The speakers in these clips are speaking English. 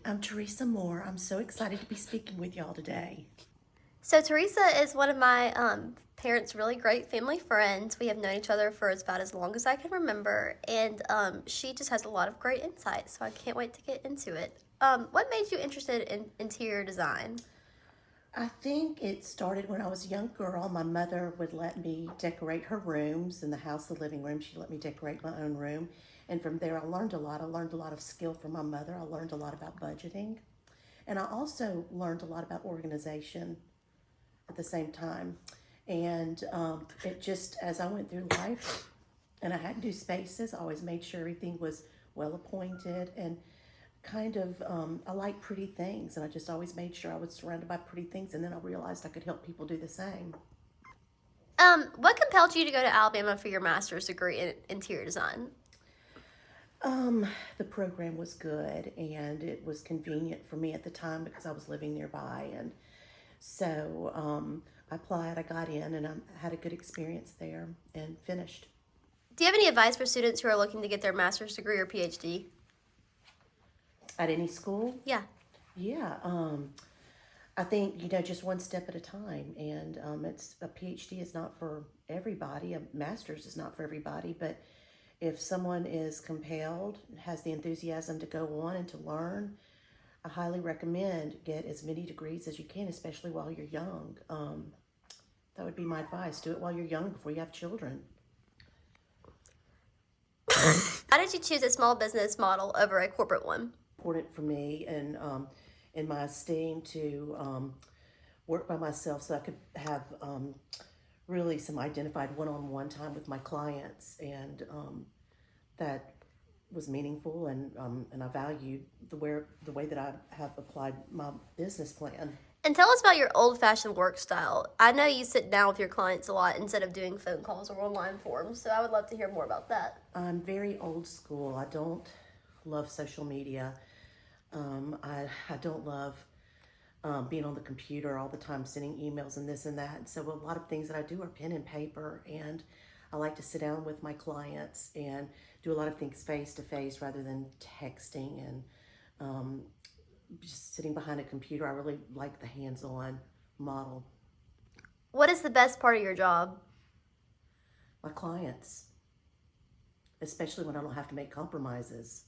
I'm Teresa Moore. I'm so excited to be speaking with y'all today. So Teresa is one of my parents' really great family friends. We have known each other for about as long as I can remember, and she just has a lot of great insight. So I can't wait to get into it. What made you interested in interior design? I think it started when I was a young girl. My mother would let me decorate her rooms in the house, the living room. She let me decorate my own room. And from there, I learned a lot. I learned a lot of skill from my mother. I learned a lot about budgeting. And I also learned a lot about organization at the same time. And it just, as I went through life and I had to do spaces, I always made sure everything was well appointed and I like pretty things, and I just always made sure I was surrounded by pretty things, and then I realized I could help people do the same. What compelled you to go to Alabama for your master's degree in interior design? Um, the program was good, and it was convenient for me at the time because I was living nearby, and I applied, I got in, and I had a good experience there and finished. Do you have any advice for students who are looking to get their master's degree or PhD? At any school, Yeah. yeah, I think just one step at a time, and it's a PhD is not for everybody. A master's is not for everybody, but if someone is compelled, has the enthusiasm to go on and to learn, I highly recommend get as many degrees as you can, especially while you're young. That would be my advice. Do it while you're young before you have children. How did you choose a small business model over a corporate one? Important for me and in my esteem to work by myself so I could have really some identified one-on-one time with my clients, and that was meaningful, and I valued the way that I have applied my business plan. And tell us about your old-fashioned work style. I know you sit down with your clients a lot instead of doing phone calls or online forums, so I would love to hear more about that. I'm very old school. I don't love social media. I don't love being on the computer all the time, sending emails and this and that. And so a lot of things that I do are pen and paper, and I like to sit down with my clients and do a lot of things face to face rather than texting and just sitting behind a computer. I really like the hands-on model. What is the best part of your job? My clients, especially when I don't have to make compromises.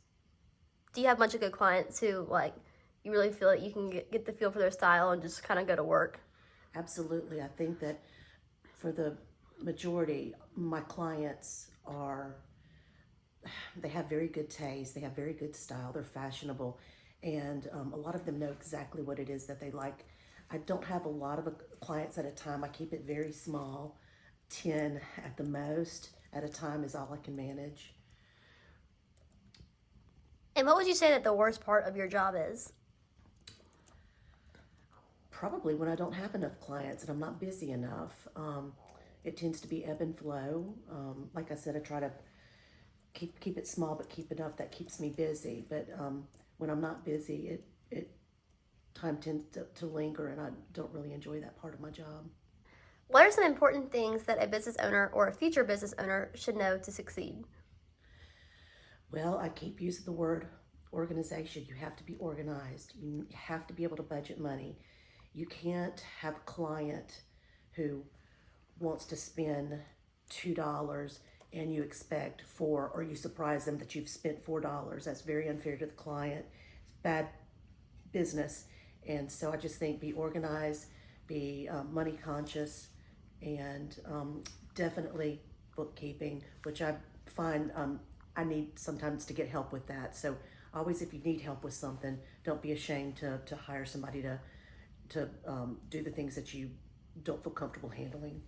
Do you have a bunch of good clients who, like, you really feel like you can get the feel for their style and just kind of go to work? Absolutely. I think that for the majority, my clients they have very good taste, they have very good style, they're fashionable, and a lot of them know exactly what it is that they like. I don't have a lot of clients at a time. I keep it very small, 10 at the most at a time is all I can manage. And what would you say that the worst part of your job is? Probably when I don't have enough clients and I'm not busy enough. It tends to be ebb and flow. Like I said, I try to keep it small, but keep enough that keeps me busy. But when I'm not busy, it time tends to linger, and I don't really enjoy that part of my job. What are some important things that a business owner or a future business owner should know to succeed? Well, I keep using the word organization. You have to be organized. You have to be able to budget money. You can't have a client who wants to spend $2 and you expect four, or you surprise them that you've spent $4. That's very unfair to the client. It's bad business. And so I just think be organized, be money conscious, and definitely bookkeeping, which I find I need sometimes to get help with that. So always, if you need help with something, don't be ashamed to hire somebody to do the things that you don't feel comfortable handling.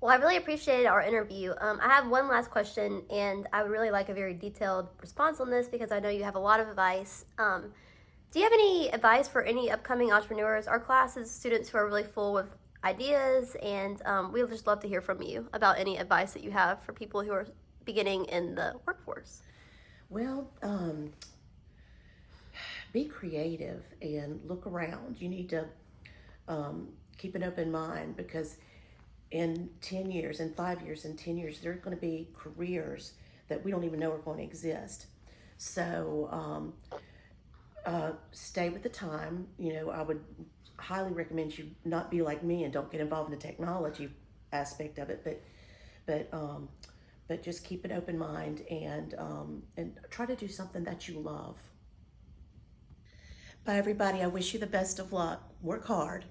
Well, I really appreciated our interview. I have one last question, and I would really like a very detailed response on this because I know you have a lot of advice. Do you have any advice for any upcoming entrepreneurs? Our class is students who are really full with ideas, and we would just love to hear from you about any advice that you have for people who are beginning in the workforce. Well, be creative and look around. You need to keep an open mind because in 10 years, in 5 years, in 10 years, there are going to be careers that we don't even know are going to exist. So stay with the time. You know, I would highly recommend you not be like me and don't get involved in the technology aspect of it, but just keep an open mind and try to do something that you love. Bye, everybody. I wish you the best of luck. Work hard.